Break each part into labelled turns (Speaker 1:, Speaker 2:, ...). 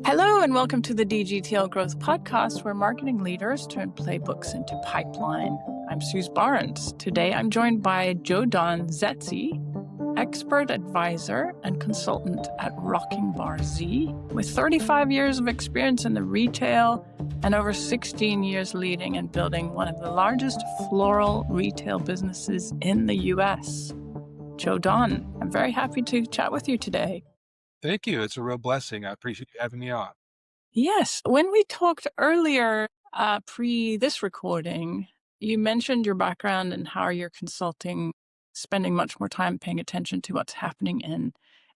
Speaker 1: Hello, and welcome to the DGTL Growth Podcast, where marketing leaders turn playbooks into pipeline. I'm Suse Barnes. Today, I'm joined by Joe Don Zetzsche, expert advisor and consultant at Rocking Bar Z, with 35 years of experience in the retail and over 16 years leading and building one of the largest floral retail businesses in the U.S. Joe Don, I'm very happy to chat with you today.
Speaker 2: Thank you. It's a real blessing. I appreciate you having me on.
Speaker 1: Yes. When we talked earlier, pre this recording, you mentioned your background and how you're consulting, spending much more time paying attention to what's happening in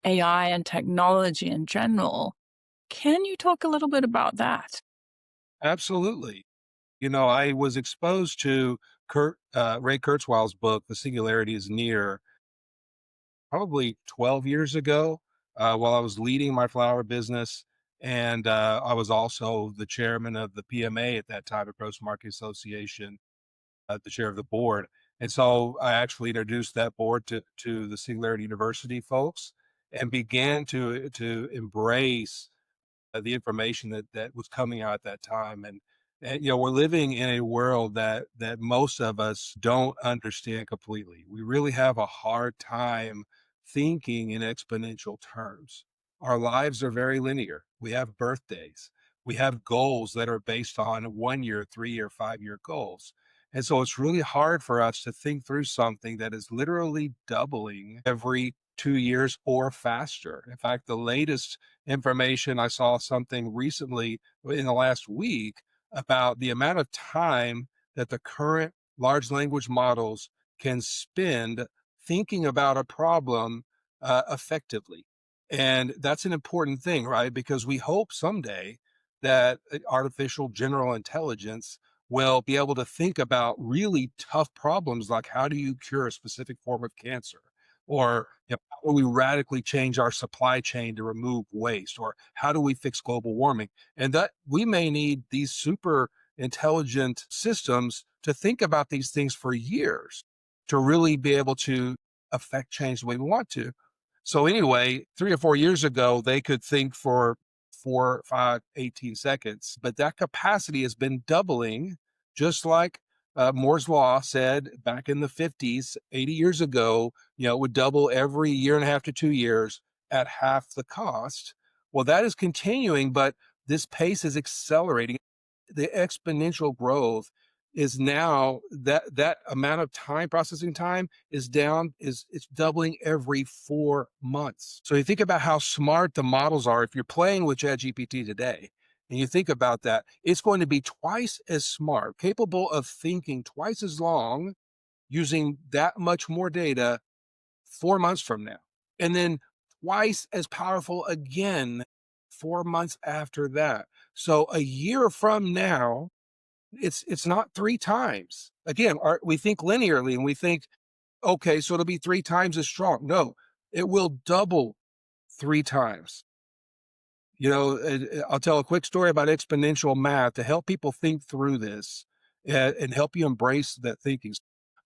Speaker 1: AI and technology in general. Can you talk a little bit about that?
Speaker 2: Absolutely. I was exposed to Ray Kurzweil's book, The Singularity is Near, probably 12 years ago, while I was leading my flower business. And I was also the chairman of the PMA at that time, the Gross Market Association, the chair of the board. And so I actually introduced that board to the Singularity University folks and began to embrace the information that was coming out at that time. And we're living in a world that most of us don't understand completely. We really have a hard time thinking in exponential terms. Our lives are very linear. We have birthdays. We have goals that are based on 1 year, 3 year, 5 year goals. And so it's really hard for us to think through something that is literally doubling every 2 years or faster. In fact, the latest information, I saw something recently in the last week about the amount of time that the current large language models can spend thinking about a problem effectively. And that's an important thing, right? Because we hope someday that artificial general intelligence will be able to think about really tough problems like how do you cure a specific form of cancer? Or how do we radically change our supply chain to remove waste? Or how do we fix global warming? And that we may need these super intelligent systems to think about these things for years to really be able to affect change the way we want to. So anyway, 3 or 4 years ago, they could think for 4, 5, 18 seconds, but that capacity has been doubling, just like Moore's Law said back in the 50s, 80 years ago, it would double every 1.5 to 2 years at half the cost. Well, that is continuing, but this pace is accelerating. The exponential growth is now that amount of processing time is down, it's doubling every 4 months. So you think about how smart the models are. If you're playing with ChatGPT today, and you think about that, it's going to be twice as smart, capable of thinking twice as long, using that much more data 4 months from now. And then twice as powerful again 4 months after that. So a year from now, it's not 3 times. Again, we think linearly and we think, okay, so it'll be 3 times as strong. No, it will double 3 times. I'll tell a quick story about exponential math to help people think through this and help you embrace that thinking.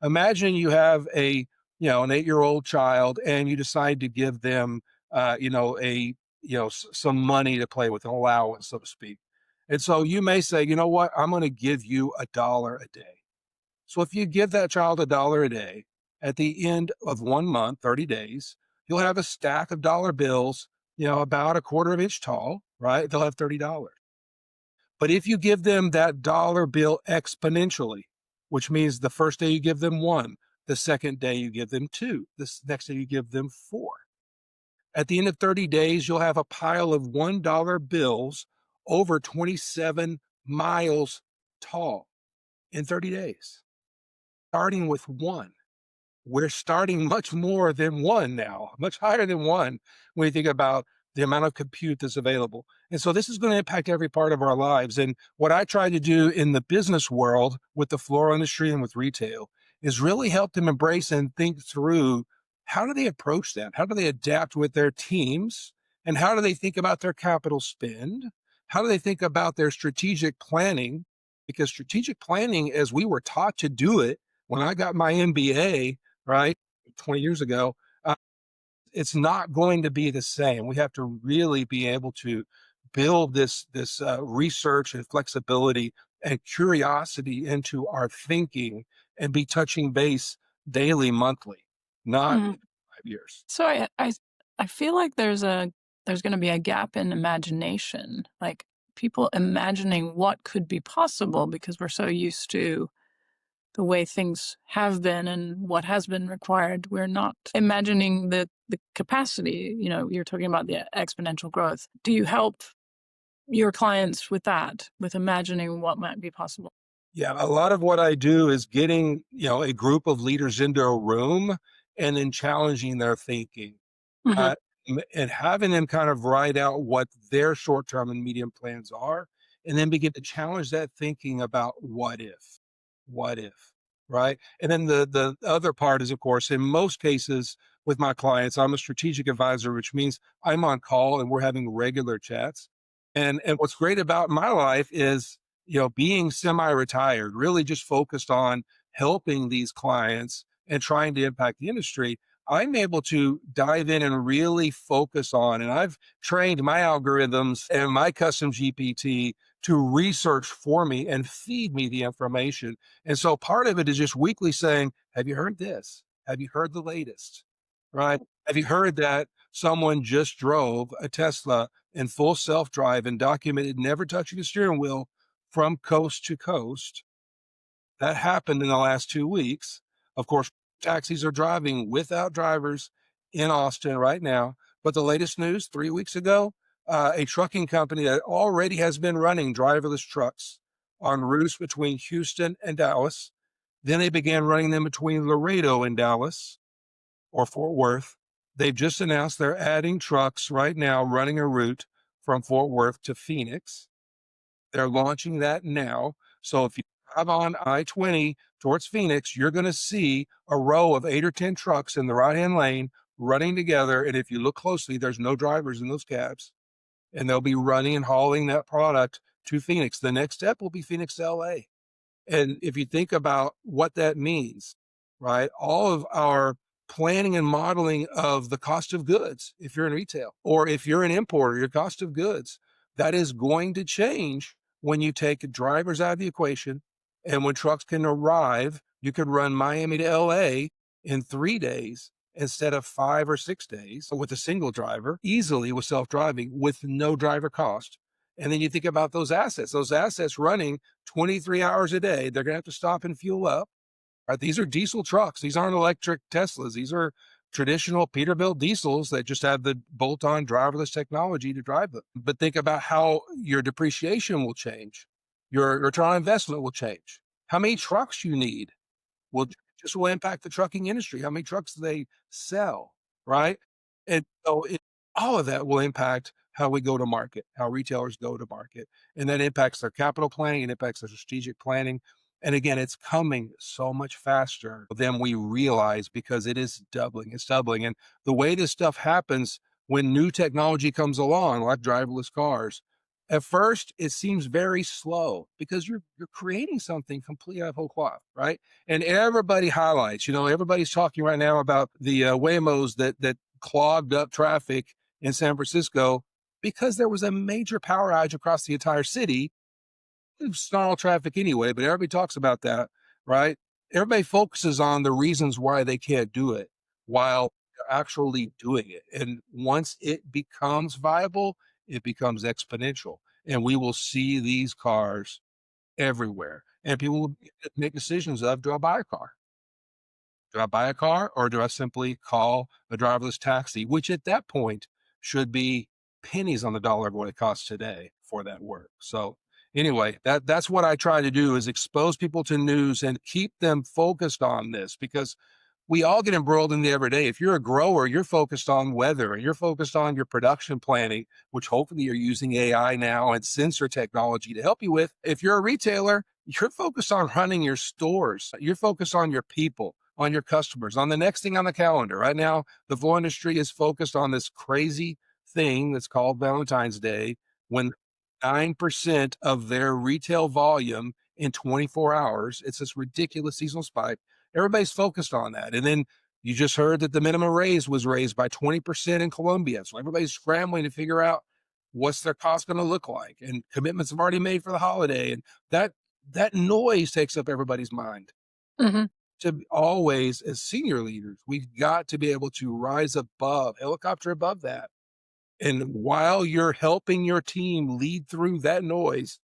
Speaker 2: Imagine you have an 8-year-old child and you decide to give them, some money to play with, an allowance, so to speak. And so you may say, you know what, I'm going to give you $1 a day. So if you give that child $1 a day, at the end of 1 month, 30 days, you'll have a stack of dollar bills, about 1/4 inch tall, right? They'll have $30. But if you give them that dollar bill exponentially, which means the first day you give them 1, the second day you give them 2, the next day you give them 4. At the end of 30 days, you'll have a pile of $1 bills over 27 miles tall in 30 days, starting with 1. We're starting much more than 1 now, much higher than 1 when you think about the amount of compute that's available. And so this is going to impact every part of our lives. And what I try to do in the business world with the floral industry and with retail is really help them embrace and think through, how do they approach that? How do they adapt with their teams? And how do they think about their capital spend? How do they think about their strategic planning? Because strategic planning, as we were taught to do it when I got my MBA, right, 20 years ago, it's not going to be the same. We have to really be able to build this research and flexibility and curiosity into our thinking and be touching base daily, monthly, not
Speaker 1: Mhm.
Speaker 2: 5 years.
Speaker 1: So I feel like there's going to be a gap in imagination, like people imagining what could be possible because we're so used to the way things have been and what has been required. We're not imagining the capacity. You're talking about the exponential growth. Do you help your clients with that, with imagining what might be possible?
Speaker 2: Yeah, a lot of what I do is getting, a group of leaders into a room and then challenging their thinking,
Speaker 1: Hmm.
Speaker 2: uh, and having them kind of write out what their short-term and medium plans are, and then begin to challenge that thinking about what if, right? And then the other part is, of course, in most cases with my clients, I'm a strategic advisor, which means I'm on call and we're having regular chats. And what's great about my life is, being semi-retired, really just focused on helping these clients and trying to impact the industry. I'm able to dive in and really focus on, and I've trained my algorithms and my custom GPT to research for me and feed me the information. And so part of it is just weekly saying, have you heard this? Have you heard the latest? Right? Have you heard that someone just drove a Tesla in full self-drive and documented never touching a steering wheel from coast to coast? That happened in the last 2 weeks. Of course, taxis are driving without drivers in Austin right now. But the latest news 3 weeks ago, a trucking company that already has been running driverless trucks on routes between Houston and Dallas. Then they began running them between Laredo and Dallas or Fort Worth. They've just announced they're adding trucks right now, running a route from Fort Worth to Phoenix. They're launching that now. So if you drive on I-20 towards Phoenix, you're going to see a row of 8 or 10 trucks in the right-hand lane running together. And if you look closely, there's no drivers in those cabs. And they'll be running and hauling that product to Phoenix. The next step will be Phoenix to LA. And if you think about what that means, right, all of our planning and modeling of the cost of goods, if you're in retail or if you're an importer, your cost of goods, that is going to change when you take drivers out of the equation. And when trucks can arrive, you could run Miami to LA in 3 days instead of 5 or 6 days with a single driver, easily with self-driving with no driver cost. And then you think about those assets running 23 hours a day. They're going to have to stop and fuel up. Right? These are diesel trucks. These aren't electric Teslas. These are traditional Peterbilt diesels that just have the bolt-on driverless technology to drive them. But think about how your depreciation will change. Your return on investment will change. How many trucks you need will impact the trucking industry. How many trucks do they sell, right? And so all of that will impact how we go to market, how retailers go to market. And that impacts their capital planning, it impacts their strategic planning. And again, it's coming so much faster than we realize because it is doubling. It's doubling. And the way this stuff happens when new technology comes along, like driverless cars, at first it seems very slow because you're creating something completely out of whole cloth, right? And everybody highlights, everybody's talking right now about the Waymos that clogged up traffic in San Francisco because there was a major power outage across the entire city. Snarl traffic anyway, but everybody talks about that, right? Everybody focuses on the reasons why they can't do it while they're actually doing it. And once it becomes viable, it becomes exponential. And we will see these cars everywhere. And people will make decisions of, do I buy a car? Do I buy a car or do I simply call a driverless taxi, which at that point should be pennies on the dollar of what it costs today for that work. So anyway, that's what I try to do is expose people to news and keep them focused on this because we all get embroiled in the everyday. If you're a grower, you're focused on weather and you're focused on your production planning, which hopefully you're using AI now and sensor technology to help you with. If you're a retailer, you're focused on running your stores. You're focused on your people, on your customers, on the next thing on the calendar. Right now, the floral industry is focused on this crazy thing that's called Valentine's Day, when 9% of their retail volume in 24 hours, it's this ridiculous seasonal spike. Everybody's focused on that. And then You just heard that the minimum raise was raised by 20% in Colombia. So everybody's scrambling to figure out what's their cost going to look like, and commitments have already made for the holiday. And that noise takes up everybody's mind.
Speaker 1: Mm-hmm.
Speaker 2: To always, as senior leaders, we've got to be able to rise above, helicopter above that. And while you're helping your team lead through that noise,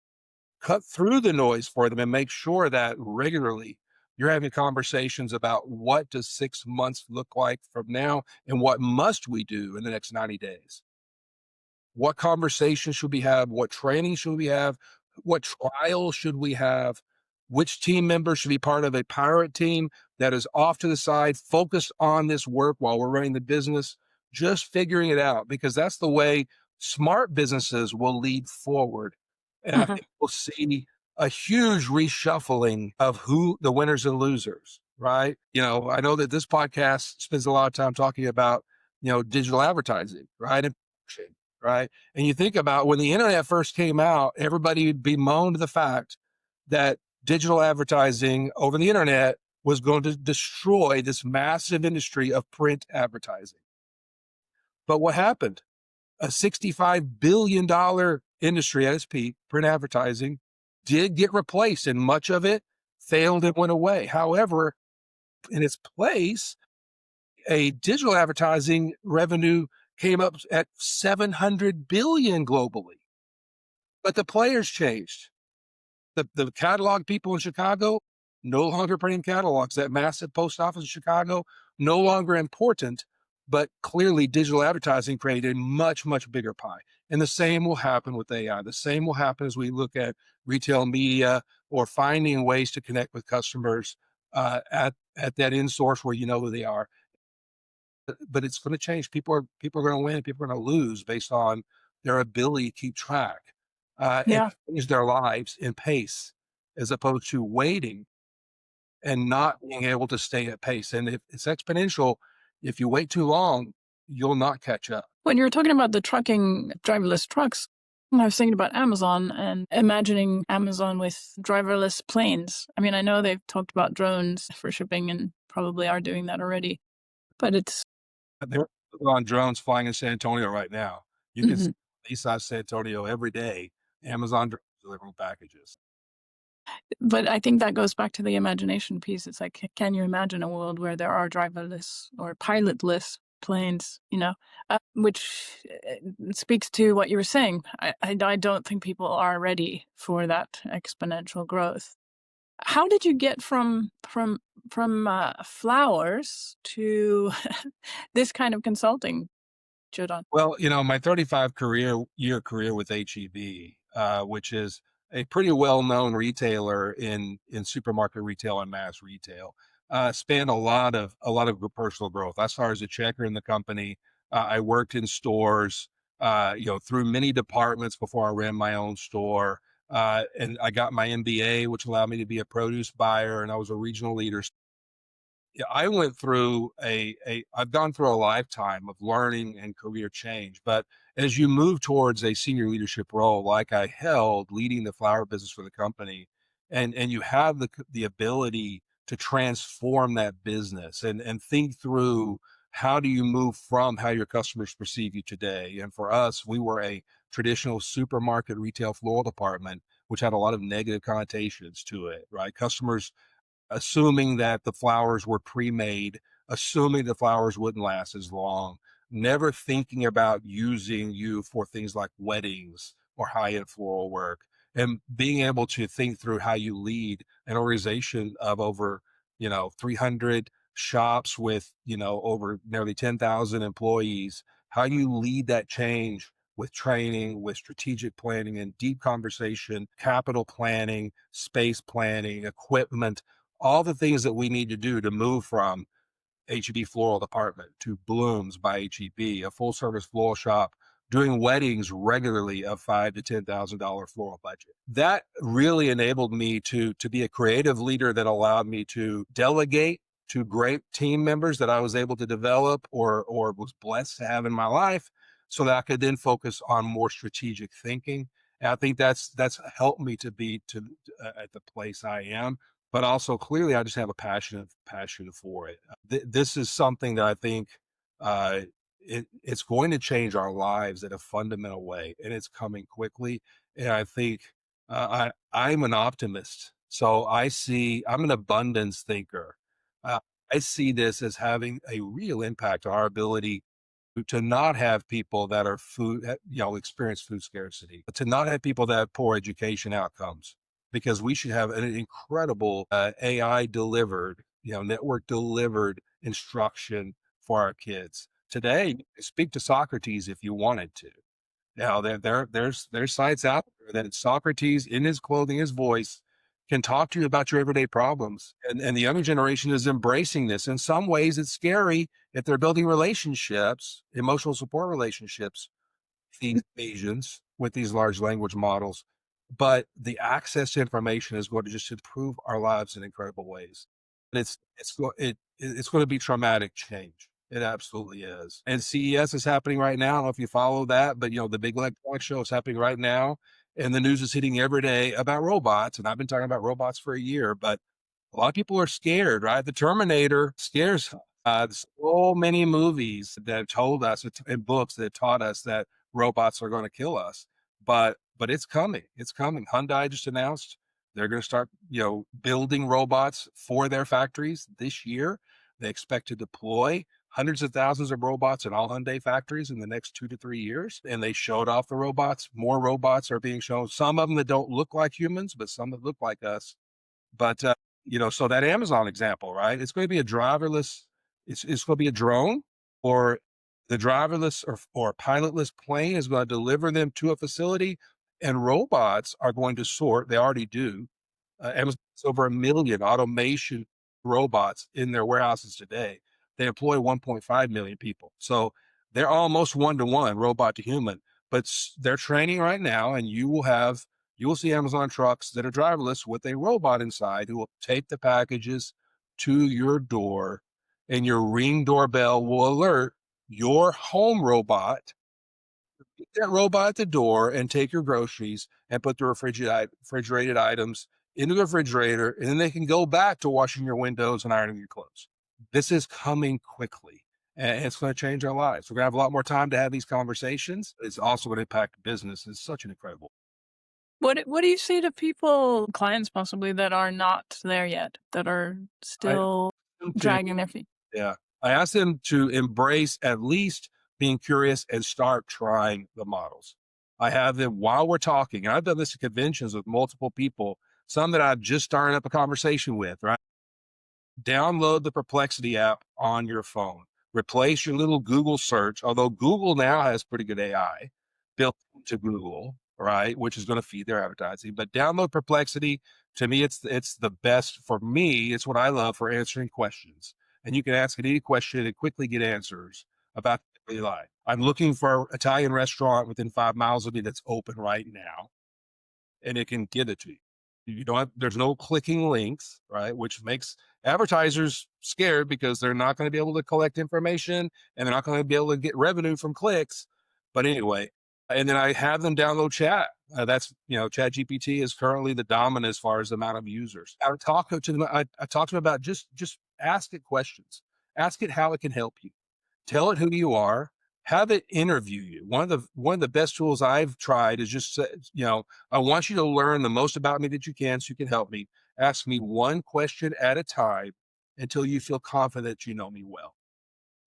Speaker 2: cut through the noise for them and make sure that regularly you're having conversations about what does 6 months look like from now and what must we do in the next 90 days. What conversations should we have? What training should we have? What trials should we have? Which team members should be part of a pirate team that is off to the side, focused on this work while we're running the business, just figuring it out, because that's the way smart businesses will lead forward. And I
Speaker 1: Mm-hmm.
Speaker 2: think we'll see a huge reshuffling of who the winners and losers, right? I know that this podcast spends a lot of time talking about, digital advertising, right? And right? And you think about when the internet first came out, everybody bemoaned the fact that digital advertising over the internet was going to destroy this massive industry of print advertising. But what happened? A $65 billion industry at its peak, print advertising, did get replaced, and much of it failed and went away. However, in its place, a digital advertising revenue came up at 700 billion globally. But the players changed. The catalog people in Chicago no longer printing catalogs. That massive post office in Chicago no longer important, but clearly digital advertising created a much, much bigger pie. And the same will happen with AI. The same will happen as we look at retail media or finding ways to connect with customers at that end source where you know who they are. But it's going to change. People are going to win. People are going to lose based on their ability to keep track and
Speaker 1: Yeah.
Speaker 2: change their lives in pace, as opposed to waiting and not being able to stay at pace. And if it's exponential, if you wait too long, you'll not catch up.
Speaker 1: When you were talking about the trucking, driverless trucks, I was thinking about Amazon and imagining Amazon with driverless planes. I mean, I know they've talked about drones for shipping and probably are doing that already, but it's
Speaker 2: They're on drones flying in San Antonio right now. You can see
Speaker 1: Mhm.
Speaker 2: east side of San Antonio every day. Amazon drones delivering packages.
Speaker 1: But I think that goes back to the imagination piece. It's like, can you imagine a world where there are driverless or pilotless planes, which speaks to what you were saying. I don't think people are ready for that exponential growth. How did you get from flowers to this kind of consulting, Joe Don?
Speaker 2: Well, my 35 year career with HEB, which is a pretty well-known retailer in supermarket retail and mass retail, spanned a lot of personal growth. I started as a checker in the company. I worked in stores, through many departments before I ran my own store. And I got my MBA, which allowed me to be a produce buyer, and I was a regional leader. Yeah, I went through I've gone through a lifetime of learning and career change. But as you move towards a senior leadership role, like I held leading the flower business for the company, and you have the ability to transform that business and think through how do you move from how your customers perceive you today. And for us, we were a traditional supermarket retail floral department, which had a lot of negative connotations to it, right? Customers assuming that the flowers were pre-made, assuming the flowers wouldn't last as long, never thinking about using you for things like weddings or high-end floral work, and being able to think through how you lead an organization of over, 300 shops with, over nearly 10,000 employees, how you lead that change with training, with strategic planning and deep conversation, capital planning, space planning, equipment, all the things that we need to do to move from HEB Floral Department to Blooms by HEB, a full service floral shop, doing weddings regularly of $5,000 to $10,000 floral budget. That really enabled me to be a creative leader that allowed me to delegate to great team members that I was able to develop or was blessed to have in my life, so that I could then focus on more strategic thinking. And I think that's helped me to be at the place I am. but also clearly I just have a passion for it. This is something that I think uh, it's going to change our lives in a fundamental way, and it's coming quickly. And I think I'm an optimist, so I'm an abundance thinker. Uh, I see this as having a real impact on our ability to not have people that are experience food scarcity, to not have people that have poor education outcomes, because we should have an incredible AI delivered, network delivered instruction for our kids. Today, you can speak to Socrates if you wanted to. Now there's sites out there that Socrates in his clothing, his voice can talk to you about your everyday problems. And the younger generation is embracing this. In some ways, it's scary if they're building relationships, emotional support relationships, these Asians with these large language models. But the access to information is going to just improve our lives in incredible ways. And it's going to be traumatic change. It absolutely is. And CES is happening right now. I don't know if you follow that, but the big electronics show is happening right now. And the news is hitting every day about robots. And I've been talking about robots for a year, but a lot of people are scared, right? The Terminator scares so many movies that have told us and books that have taught us that robots are going to kill us. But it's coming. It's coming. Hyundai just announced they're going to start, building robots for their factories this year. They expect to deploy hundreds of thousands of robots in all Hyundai factories in the next 2 to 3 years. And they showed off the robots. More robots are being shown. Some of them that don't look like humans, but some that look like us. But, so that Amazon example, right? It's going to be a driverless, it's going to be a drone, or the driverless or pilotless plane is going to deliver them to a facility, and robots are going to sort, they already do. Amazon's over 1 million automation robots in their warehouses today. They employ 1.5 million people. So they're almost one-to-one robot to human, but they're training right now, and you will see Amazon trucks that are driverless with a robot inside who will take the packages to your door, and your Ring doorbell will alert your home robot, get that robot at the door and take your groceries and put the refrigerated items into the refrigerator, and then they can go back to washing your windows and ironing your clothes. This is coming quickly, and it's going to change our lives. We're going to have a lot more time to have these conversations. It's also going to impact business. It's such an incredible.
Speaker 1: What do you say to people, clients possibly, that are not there yet, that are still dragging their feet?
Speaker 2: Yeah. I ask them to embrace at least being curious and start trying the models. I have them while we're talking, and I've done this at conventions with multiple people, some that I've just started up a conversation with, right? Download the Perplexity app on your phone. Replace your little Google search, although Google now has pretty good AI built into Google, right, which is going to feed their advertising. But download Perplexity. To me, it's the best for me. It's what I love for answering questions. And you can ask it any question and quickly get answers about daily life. I'm looking for an Italian restaurant within 5 miles of me that's open right now, and it can give it to you. You don't have, there's no clicking links, right? Which makes advertisers scared because they're not going to be able to collect information, and they're not going to be able to get revenue from clicks. But anyway, and then I have them download chat. That's, Chat GPT is currently the dominant as far as the amount of users. I talk to them. I talk to them about just ask it questions. Ask it how it can help you. Tell it who you are. Have it interview you. One of the best tools I've tried is just, I want you to learn the most about me that you can so you can help me. Ask me one question at a time until you feel confident you know me well.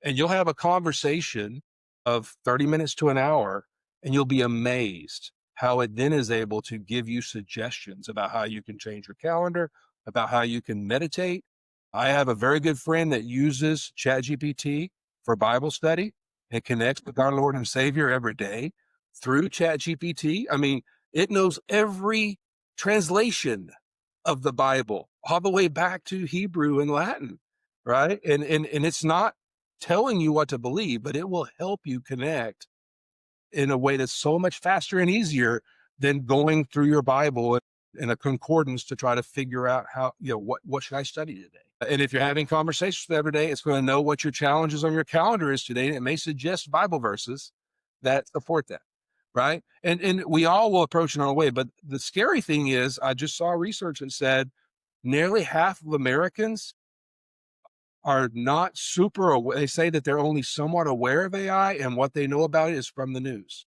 Speaker 2: And you'll have a conversation of 30 minutes to an hour, and you'll be amazed how it then is able to give you suggestions about how you can change your calendar, about how you can meditate. I have a very good friend that uses ChatGPT for Bible study and connects with our Lord and Savior every day through ChatGPT. I mean, it knows every translation of the Bible all the way back to Hebrew and Latin, right? And it's not telling you what to believe, but it will help you connect in a way that's so much faster and easier than going through your Bible in a concordance to try to figure out how, what should I study today? And if you're having conversations with it every day, it's going to know what your challenges on your calendar is today. And it may suggest Bible verses that support that. Right. And we all will approach it in our way. But the scary thing is, I just saw research that said nearly half of Americans are not super aware. They say that they're only somewhat aware of AI, and what they know about it is from the news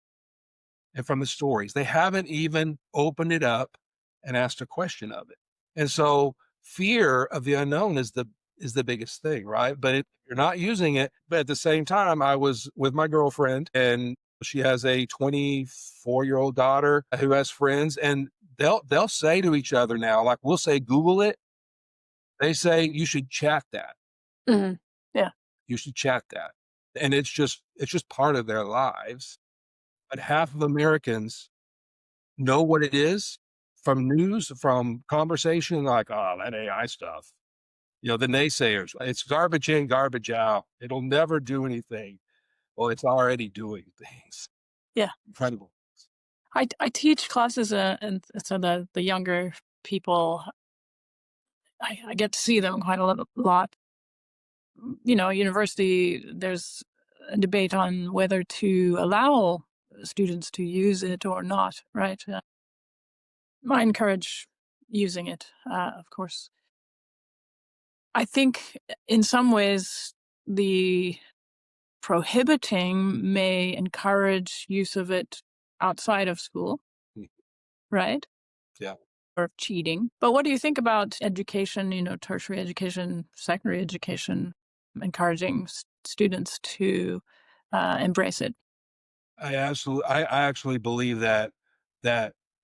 Speaker 2: and from the stories. They haven't even opened it up and asked a question of it. And so fear of the unknown is the biggest thing, right? But you're not using it. But at the same time, I was with my girlfriend, and she has a 24-year-old daughter who has friends, and they'll say to each other now, like we'll say, Google it. They say you should chat that.
Speaker 1: Mm-hmm. Yeah.
Speaker 2: You should chat that. And it's just part of their lives. But half of Americans know what it is from news, from conversation, like, oh, that AI stuff. The naysayers, it's garbage in, garbage out. It'll never do anything. Well, it's already doing things.
Speaker 1: Yeah.
Speaker 2: Incredible.
Speaker 1: I teach classes, and so the younger people, I get to see them quite a lot. University, there's a debate on whether to allow students to use it or not, right? I encourage using it, of course. I think in some ways the prohibiting may encourage use of it outside of school, right?
Speaker 2: Yeah.
Speaker 1: Or cheating. But what do you think about education, tertiary education, secondary education, encouraging students to embrace it?
Speaker 2: I actually believe that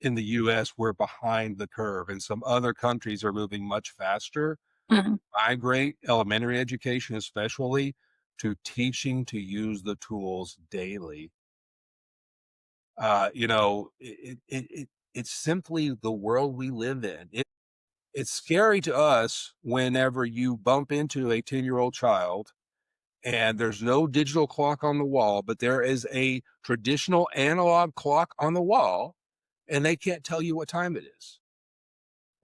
Speaker 2: in the US we're behind the curve, and some other countries are moving much faster.
Speaker 1: Mhm.
Speaker 2: Migrate elementary education, especially, to teaching to use the tools daily. It's simply the world we live in. It's scary to us whenever you bump into a 10-year-old child and there's no digital clock on the wall, but there is a traditional analog clock on the wall, and they can't tell you what time it is.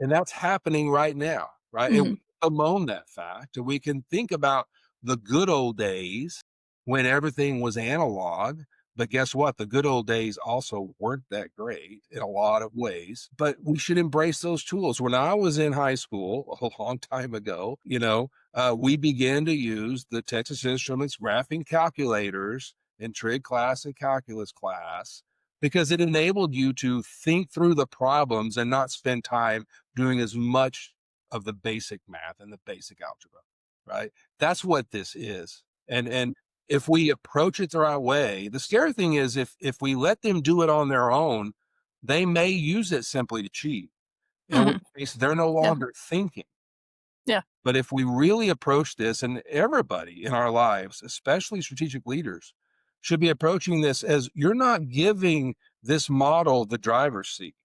Speaker 2: And that's happening right now, right? And
Speaker 1: Mhm.
Speaker 2: we bemoan that fact, and we can think about the good old days when everything was analog. But guess what? The good old days also weren't that great in a lot of ways, but we should embrace those tools. When I was in high school a long time ago, we began to use the Texas Instruments graphing calculators in trig class and calculus class because it enabled you to think through the problems and not spend time doing as much of the basic math and the basic algebra, right? That's what this is. And if we approach it the right way, the scary thing is if we let them do it on their own, they may use it simply to cheat. In which
Speaker 1: Mhm.
Speaker 2: case they're no
Speaker 1: Yeah.
Speaker 2: longer thinking.
Speaker 1: Yeah.
Speaker 2: But if we really approach this, and everybody in our lives, especially strategic leaders, should be approaching this as you're not giving this model the driver's seat.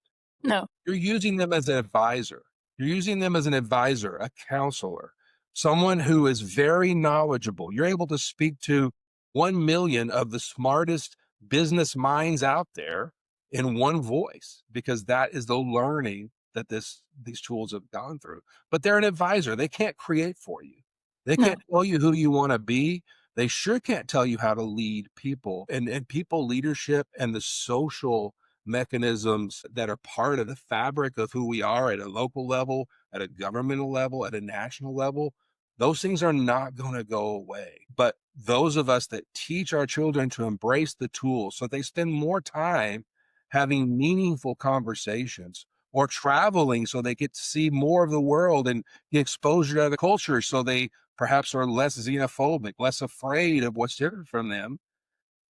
Speaker 1: No.
Speaker 2: You're using them as an advisor. You're using them as an advisor, a counselor, someone who is very knowledgeable. You're able to speak to 1 million of the smartest business minds out there in one voice, because that is the learning that these tools have gone through. But they're an advisor. They can't create for you. They
Speaker 1: No.
Speaker 2: can't tell you who you want to be. They sure can't tell you how to lead people, and people leadership and the social mechanisms that are part of the fabric of who we are at a local level, at a governmental level, at a national level. Those things are not going to go away. But those of us that teach our children to embrace the tools so they spend more time having meaningful conversations, or traveling so they get to see more of the world and get exposure to other cultures, so they perhaps are less xenophobic, less afraid of what's different from them,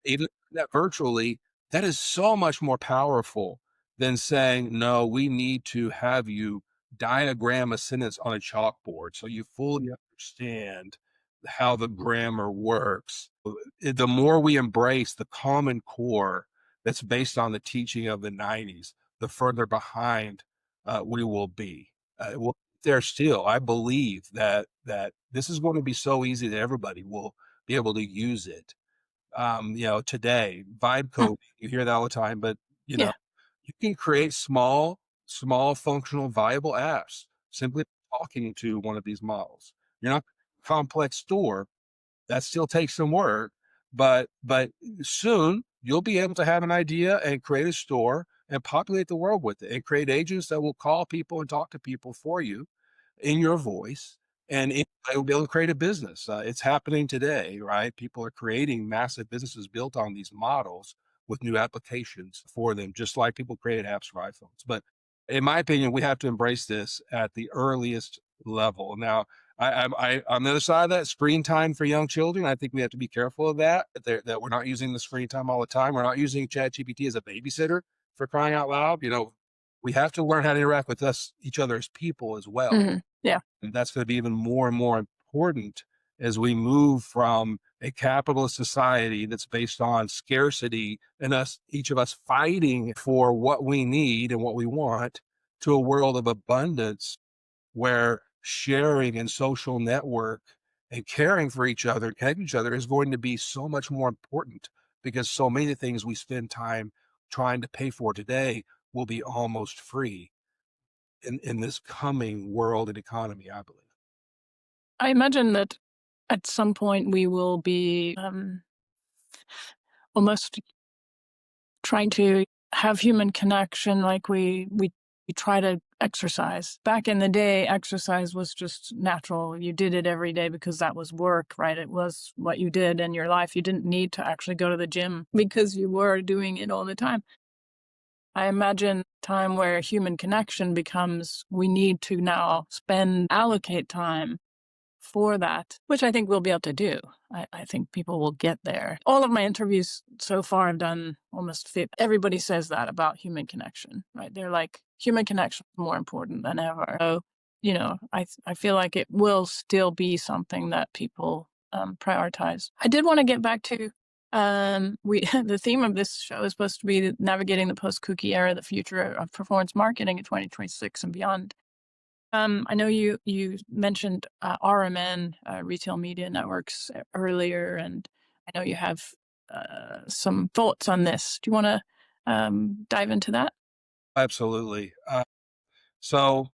Speaker 2: even that virtually, that is so much more powerful than saying, no, we need to have you diagram a sentence on a chalkboard so you fully understand how the grammar works. The more we embrace the common core that's based on the teaching of the 90s, the further behind we will be. We'll get there still. I believe that this is going to be so easy that everybody will be able to use it. Today, vibe
Speaker 1: Mm.
Speaker 2: coding, you hear that all the time, but
Speaker 1: Yeah.
Speaker 2: you can create small functional viable apps simply talking to one of these models. You're not a complex store. That still takes some work, but soon you'll be able to have an idea and create a store and populate the world with it, and create agents that will call people and talk to people for you. in your voice, and I will be able to create a business. It's happening today, right? People are creating massive businesses built on these models with new applications for them, just like people created apps for iPhones. But in my opinion, we have to embrace this at the earliest level. Now, on the other side of that, screen time for young children, I think we have to be careful of that we're not using the screen time all the time. We're not using ChatGPT as a babysitter, for crying out loud. We have to learn how to interact with each other as people as well.
Speaker 1: Yeah.
Speaker 2: And that's going to be even more and more important as we move from a capitalist society that's based on scarcity and each of us fighting for what we need and what we want, to a world of abundance where sharing and social network and caring for each other, connecting each other is going to be so much more important, because so many things we spend time trying to pay for today will be almost free in this coming world and economy, I believe.
Speaker 1: I imagine that at some point we will be almost trying to have human connection like we try to exercise. Back in the day, exercise was just natural. You did it every day because that was work, right? It was what you did in your life. You didn't need to actually go to the gym because you were doing it all the time. I imagine time where human connection becomes, we need to now allocate time for that, which I think we'll be able to do. I think people will get there. All of my interviews so far have done almost fit. Everybody says that about human connection, right? They're like, human connection is more important than ever. So, I feel like it will still be something that people prioritize. I did want to get back to the theme of this show is supposed to be navigating the post-cookie era, the future of performance marketing in 2026 and beyond. I know you mentioned RMN, retail media networks, earlier, and I know you have some thoughts on this. Do you want to dive into that?
Speaker 2: Absolutely. So,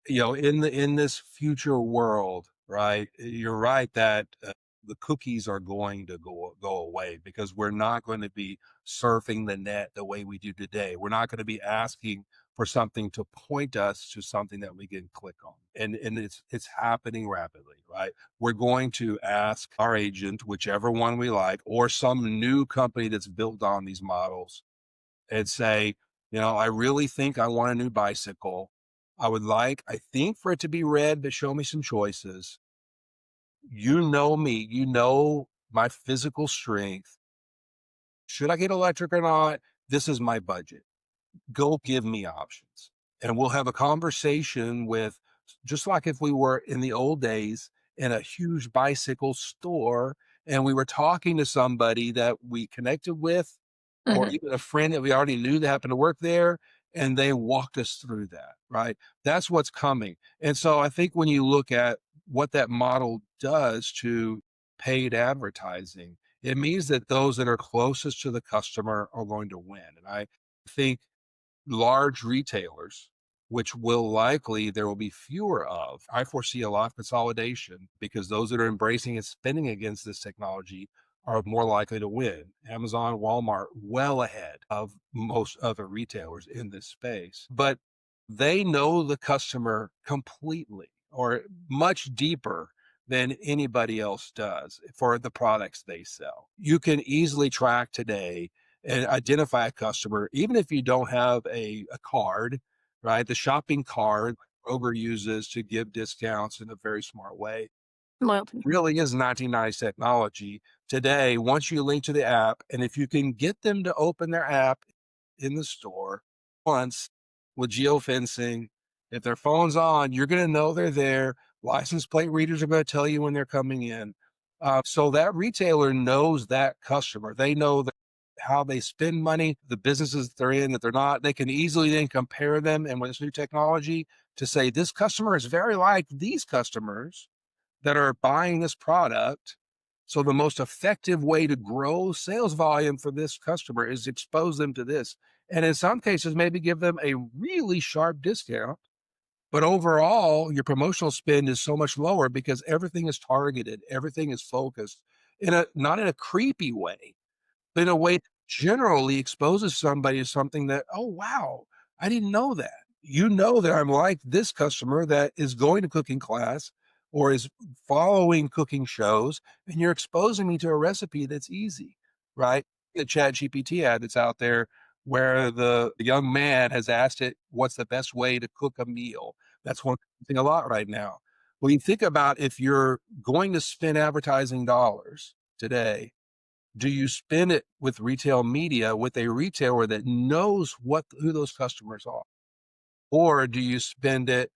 Speaker 2: in this future world, right? You're right that the cookies are going to go away, because we're not going to be surfing the net the way we do today. We're not going to be asking for something to point us to something that we can click on. And it's happening rapidly, right? We're going to ask our agent, whichever one we like, or some new company that's built on these models, and say, I really think I want a new bicycle. I think for it to be red, but show me some choices. You know me, my physical strength. Should I get electric or not? This is my budget. Go give me options. And we'll have a conversation with, just like if we were in the old days in a huge bicycle store and we were talking to somebody that we connected with, or even a friend that we already knew that happened to work there, and they walked us through that, right? That's what's coming. And so I think when you look at what that model does to paid advertising, it means that those that are closest to the customer are going to win. And I think large retailers, which there will be fewer of. I foresee a lot of consolidation, because those that are embracing and spending against this technology are more likely to win. Amazon, Walmart, well ahead of most other retailers in this space. But they know the customer completely, or much deeper than anybody else does, for the products they sell. You can easily track today and identify a customer, even if you don't have a card, right? The shopping card Kroger uses to give discounts in a very smart way
Speaker 1: Loyalty.
Speaker 2: really is 1990s technology. Today, once you link to the app, and if you can get them to open their app in the store once with geofencing, if their phone's on, you're going to know they're there. License plate readers are going to tell you when they're coming in. So that retailer knows that customer. They know how they spend money, the businesses that they're in, that they're not. They can easily then compare them, and with this new technology, to say this customer is very like these customers that are buying this product. So the most effective way to grow sales volume for this customer is expose them to this. And in some cases, maybe give them a really sharp discount. But overall, your promotional spend is so much lower, because everything is targeted, everything is focused not in a creepy way, but in a way that generally exposes somebody to something that, oh, wow, I didn't know that. you know that I'm like this customer that is going to cooking class or is following cooking shows, and you're exposing me to a recipe that's easy, right? The Chat GPT ad that's out there where the young man has asked it, what's the best way to cook a meal? That's one thing a lot right now. Well, you think about if you're going to spend advertising dollars today, do you spend it with retail media with a retailer that knows who those customers are? Or do you spend it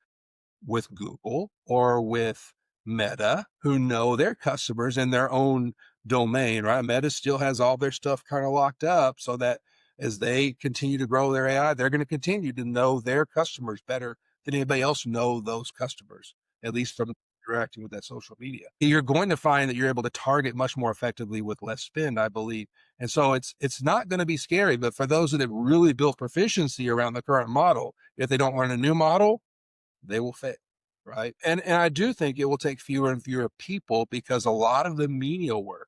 Speaker 2: with Google or with Meta, who know their customers in their own domain, right? Meta still has all their stuff kind of locked up so that as they continue to grow their AI, they're going to continue to know their customers better than anybody else know those customers, at least from interacting with that social media. You're going to find that you're able to target much more effectively with less spend, I believe. And so it's not going to be scary, but for those that have really built proficiency around the current model, if they don't learn a new model, they will fail, right? And I do think it will take fewer and fewer people because a lot of the menial work,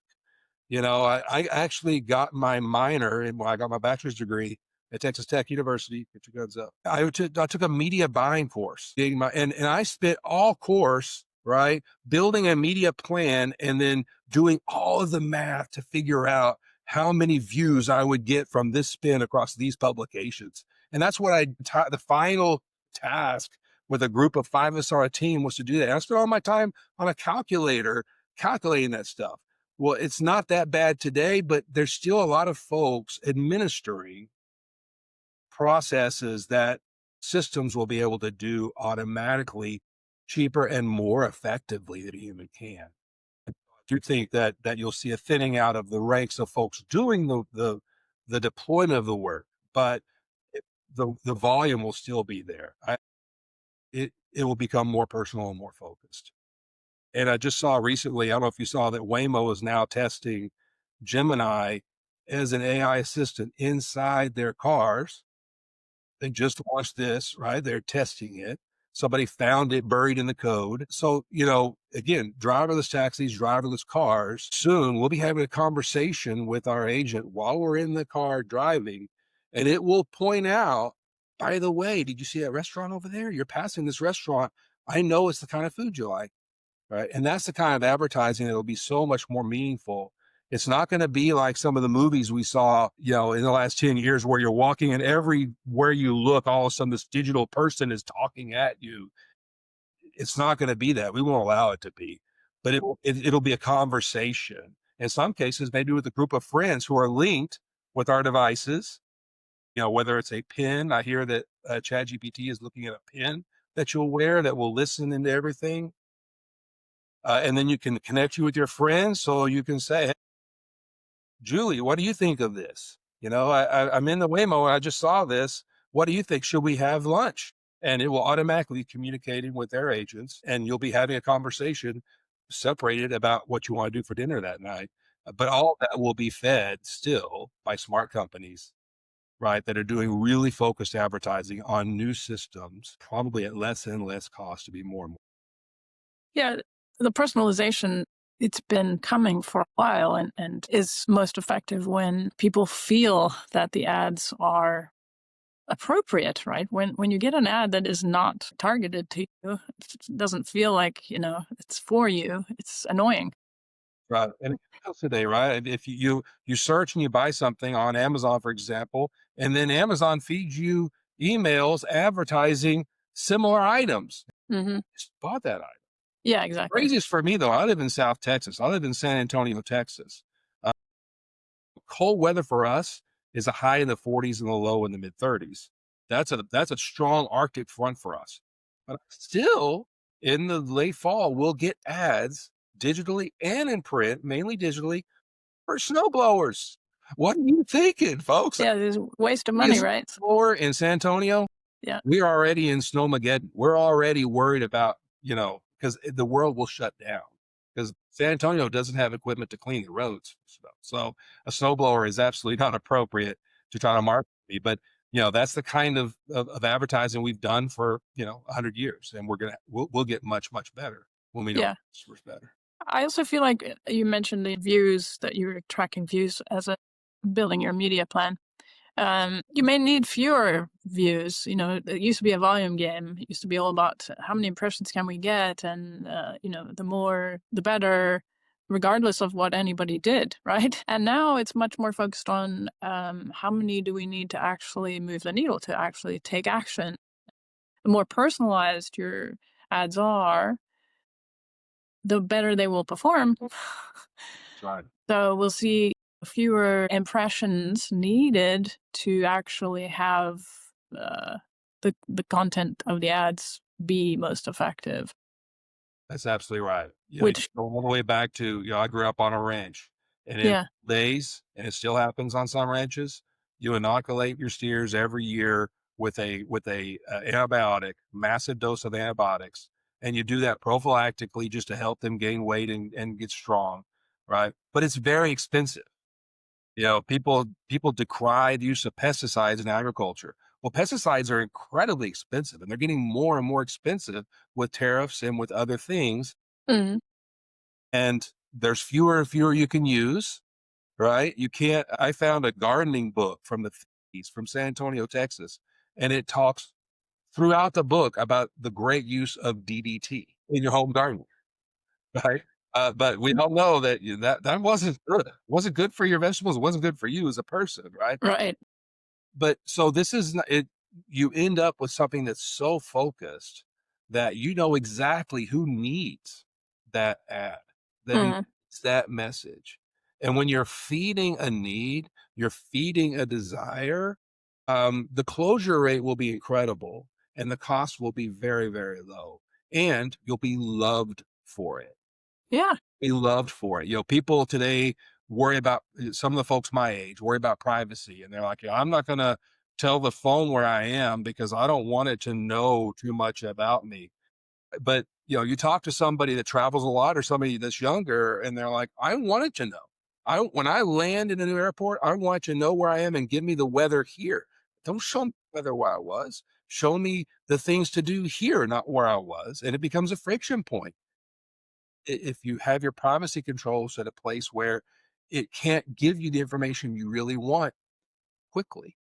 Speaker 2: I actually got my minor and when I got my bachelor's degree at Texas Tech University. Get your guns up. I took a media buying course, and I spent all course, right, building a media plan and then doing all of the math to figure out how many views I would get from this spin across these publications. And that's what the final task with a group of 5 of us on a team was to do that. And I spent all my time on a calculator calculating that stuff. Well, it's not that bad today, but there's still a lot of folks administering processes that systems will be able to do automatically, cheaper and more effectively than a human can. I do think that you'll see a thinning out of the ranks of folks doing the deployment of the work, but the volume will still be there. It will become more personal and more focused. And I just saw recently, I don't know if you saw that Waymo is now testing Gemini as an AI assistant inside their cars. They just launched this, right? They're testing it. Somebody found it buried in the code. So, again, driverless taxis, driverless cars. Soon we'll be having a conversation with our agent while we're in the car driving, and it will point out, by the way, did you see that restaurant over there? You're passing this restaurant. I know it's the kind of food you like. Right. And that's the kind of advertising that'll be so much more meaningful. It's not going to be like some of the movies we saw, in the last 10 years where you're walking and everywhere you look, all of a sudden this digital person is talking at you. It's not going to be that. We won't allow it to be, but it'll be a conversation. In some cases, maybe with a group of friends who are linked with our devices, whether it's a pin. I hear that ChatGPT is looking at a pin that you'll wear that will listen into everything. And then you can connect you with your friends. So you can say, hey, Julie, what do you think of this? I'm in the Waymo and I just saw this. What do you think? Should we have lunch? And it will automatically communicate with their agents and you'll be having a conversation separated about what you want to do for dinner that night. But all that will be fed still by smart companies, right, that are doing really focused advertising on new systems, probably at less and less cost to be more and more.
Speaker 1: Yeah, the personalization, it's been coming for a while and is most effective when people feel that the ads are appropriate, right? When you get an ad that is not targeted to you, it doesn't feel like, it's for you, it's annoying.
Speaker 2: Right. And today, right? If you search and you buy something on Amazon, for example, and then Amazon feeds you emails advertising similar items.
Speaker 1: Mm-hmm.
Speaker 2: Just bought that item.
Speaker 1: Yeah, exactly.
Speaker 2: Craziest for me though, I live in South Texas. I live in San Antonio, Texas. Cold weather for us is a high in the 40s and a low in the mid 30s. That's a strong Arctic front for us. But still, in the late fall, we'll get ads digitally and in print, mainly digitally, for snow blowers. What are you thinking, folks?
Speaker 1: Yeah, there's a waste of money, right?
Speaker 2: Blower in San Antonio,
Speaker 1: yeah,
Speaker 2: we're already in snowmageddon. We're already worried about, because the world will shut down because San Antonio doesn't have equipment to clean the roads. So a snowblower is absolutely not appropriate to try to market me. But, that's the kind of advertising we've done for, 100 years. And we'll get much, much better when we know customers better.
Speaker 1: I also feel like you mentioned the views, that you were tracking views as building your media plan. You may need fewer views. It used to be a volume game. It used to be all about how many impressions can we get, and the more, the better, regardless of what anybody did, right? And now it's much more focused on how many do we need to actually move the needle, to actually take action. The more personalized your ads are, the better they will perform.
Speaker 2: That's right.
Speaker 1: So we'll see fewer impressions needed to actually have the content of the ads be most effective.
Speaker 2: That's absolutely right. You
Speaker 1: Which,
Speaker 2: go all the way back to, I grew up on a ranch, and in
Speaker 1: yeah,
Speaker 2: days, and it still happens on some ranches, you inoculate your steers every year with a antibiotic, massive dose of antibiotics, and you do that prophylactically just to help them gain weight and get strong, right? But it's very expensive. People decry the use of pesticides in agriculture. Well, pesticides are incredibly expensive, and they're getting more and more expensive with tariffs and with other things.
Speaker 1: mm,
Speaker 2: And there's fewer and fewer you can use, right? You can't. I found a gardening book from the 50s from San Antonio, Texas, and it talks throughout the book about the great use of DDT in your home garden, right? But we all know that that wasn't good. It wasn't good for your vegetables. It wasn't good for you as a person, right?
Speaker 1: right.
Speaker 2: But so this is not it. You end up with something that's so focused that you know exactly who needs that ad, that needs
Speaker 1: Mm,
Speaker 2: that message. And when you're feeding a need, you're feeding a desire, the closure rate will be incredible and the cost will be very, very low. And you'll be loved for it.
Speaker 1: yeah,
Speaker 2: Be loved for it. People today worry about, some of the folks my age worry about privacy, and they're like, I'm not going to tell the phone where I am because I don't want it to know too much about me. But, you talk to somebody that travels a lot or somebody that's younger, and they're like, I want it to know. When I land in a new airport, I want you to know where I am and give me the weather here. Don't show me the weather where I was. Show me the things to do here, not where I was. And it becomes a friction point. If you have your privacy controls at a place where it can't give you the information you really want quickly.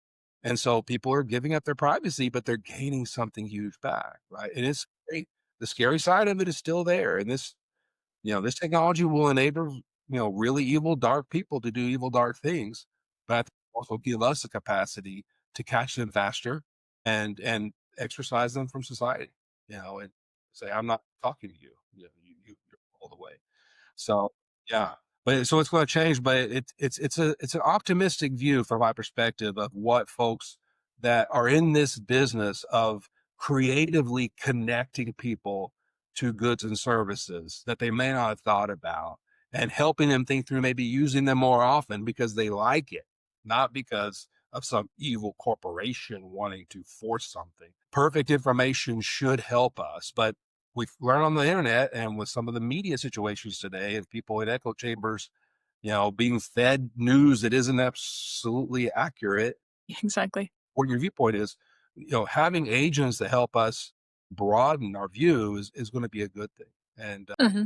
Speaker 2: And so people are giving up their privacy, but they're gaining something huge back, right? And it's great. The scary side of it is still there. And this technology will enable, really evil, dark people to do evil, dark things, but also give us the capacity to catch them faster and exercise them from society, and say, I'm not talking to you. You're all the way. So yeah, so it's going to change, but it's an optimistic view from my perspective of what folks that are in this business of creatively connecting people to goods and services that they may not have thought about, and helping them think through maybe using them more often because they like it, not because of some evil corporation wanting to force something. Perfect information should help us, but we've learned on the internet and with some of the media situations today and people in echo chambers, being fed news that isn't absolutely accurate,
Speaker 1: exactly.
Speaker 2: what your viewpoint is, having agents that help us broaden our view is going to be a good thing. And
Speaker 1: Hmm.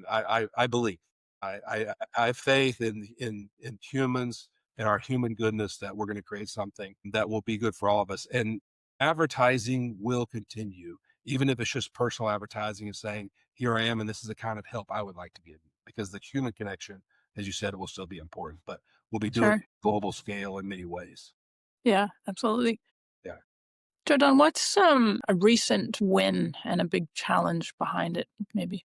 Speaker 2: I believe, I have faith in humans and our human goodness that we're going to create something that will be good for all of us. And advertising will continue, even if it's just personal advertising and saying, here I am, and this is the kind of help I would like to give you, because the human connection, as you said, it will still be important, but we'll be doing it
Speaker 1: Sure.
Speaker 2: global scale in many ways.
Speaker 1: Yeah, absolutely.
Speaker 2: Yeah.
Speaker 1: Joe Don, what's a recent win and a big challenge behind it, maybe?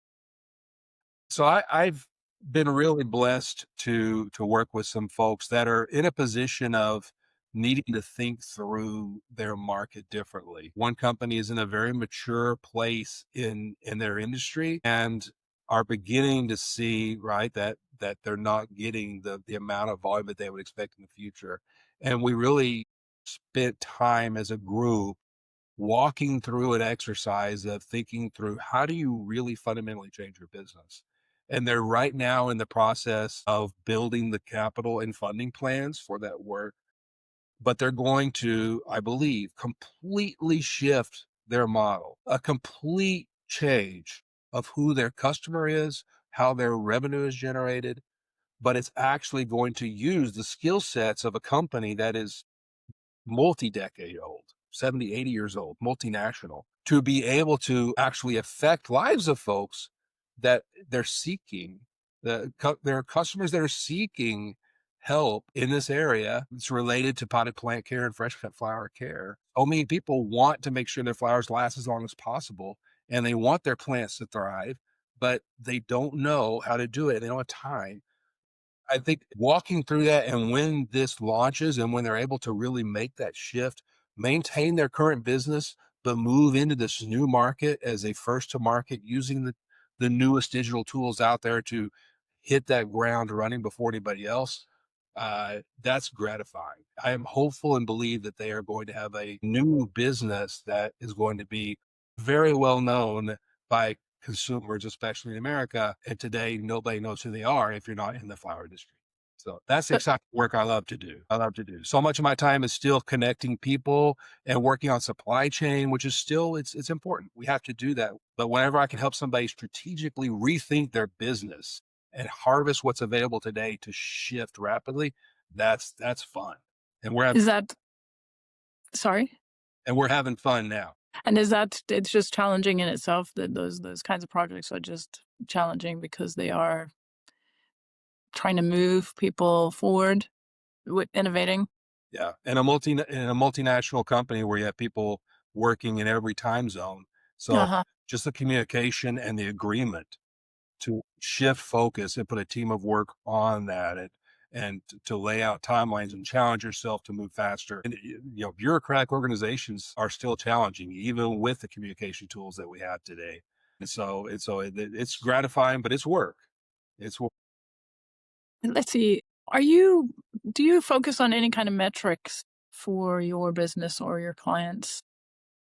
Speaker 2: So I've been really blessed to work with some folks that are in a position of needing to think through their market differently. One company is in a very mature place in their industry and are beginning to see, right, that they're not getting the amount of volume that they would expect in the future. And we really spent time as a group walking through an exercise of thinking through, how do you really fundamentally change your business? And they're right now in the process of building the capital and funding plans for that work. But they're going to, I believe, completely shift their model, a complete change of who their customer is, how their revenue is generated. But it's actually going to use the skill sets of a company that is multi-decade old, 70, 80 years old, multinational, to be able to actually affect lives of folks that they're seeking. There are customers that are seeking help in this area. It's related to potted plant care and fresh cut flower care. So many people want to make sure their flowers last as long as possible, and they want their plants to thrive, but they don't know how to do it. They don't have time. I think walking through that, and when this launches and when they're able to really make that shift, maintain their current business, but move into this new market as a first to market using the newest digital tools out there to hit that ground running before anybody else, that's gratifying. I am hopeful and believe that they are going to have a new business that is going to be very well known by consumers, especially in America. And today, nobody knows who they are if you're not in the flower industry. So that's the exact work I love to do. So much of my time is still connecting people and working on supply chain, which is still, it's important. We have to do that. But whenever I can help somebody strategically rethink their business and harvest what's available today to shift rapidly, that's fun. And we're having,
Speaker 1: sorry?
Speaker 2: And we're having fun now.
Speaker 1: And it's just challenging in itself, that those kinds of projects are just challenging because they are trying to move people forward with innovating.
Speaker 2: Yeah. And in a multinational company where you have people working in every time zone. So just the communication and the agreement to shift focus and put a team of work on that, and to lay out timelines and challenge yourself to move faster. And bureaucratic organizations are still challenging, even with the communication tools that we have today. And so it's gratifying, but it's work. It's work.
Speaker 1: And let's see, do you focus on any kind of metrics for your business or your clients?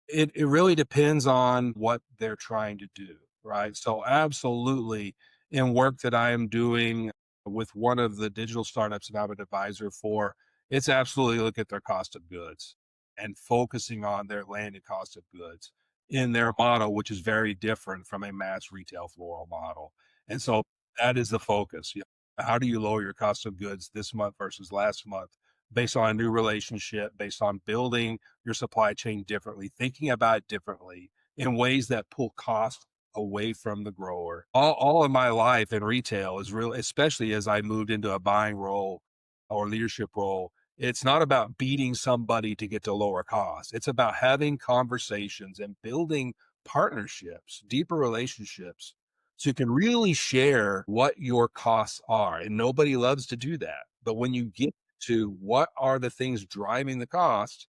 Speaker 2: It really depends on what they're trying to do, right? So absolutely, in work that I am doing with one of the digital startups that I'm an advisor for, it's absolutely look at their cost of goods and focusing on their landed cost of goods in their model, which is very different from a mass retail floral model. And so that is the focus. How do you lower your cost of goods this month versus last month, based on a new relationship, based on building your supply chain differently, thinking about it differently in ways that pull cost away from the grower. All of my life in retail is real, especially as I moved into a buying role or leadership role. It's not about beating somebody to get to lower costs. It's about having conversations and building partnerships, deeper relationships, so you can really share what your costs are. And nobody loves to do that. But when you get to what are the things driving the cost,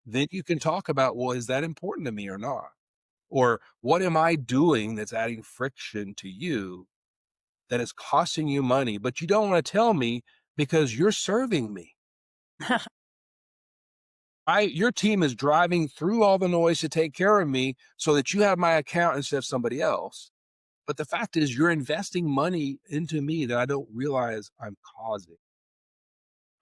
Speaker 2: then you can talk about, well, is that important to me or not? Or what am I doing that's adding friction to you that is costing you money, but you don't want to tell me because you're serving me. Your team is driving through all the noise to take care of me so that you have my account instead of somebody else. But the fact is, you're investing money into me that I don't realize I'm causing.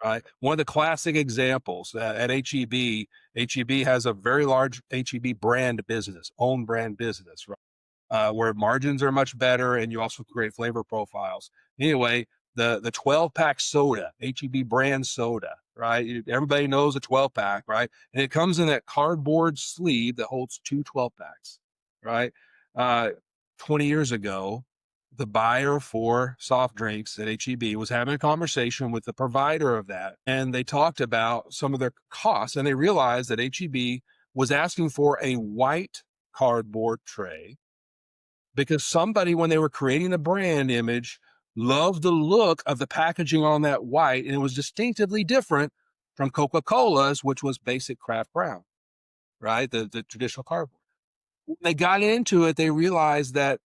Speaker 2: Right. One of the classic examples at HEB, HEB has a very large HEB brand business, own brand business, right? Where margins are much better and you also create flavor profiles. Anyway, the 12-pack soda, HEB brand soda, right? Everybody knows a 12-pack, right? And it comes in that cardboard sleeve that holds two 12-packs, right? 20 years ago, the buyer for soft drinks at HEB was having a conversation with the provider of that. And they talked about some of their costs, and they realized that HEB was asking for a white cardboard tray because somebody, when they were creating the brand image, loved the look of the packaging on that white, and it was distinctively different from Coca-Cola's, which was basic craft brown, right? The traditional cardboard. When they got into it, they realized that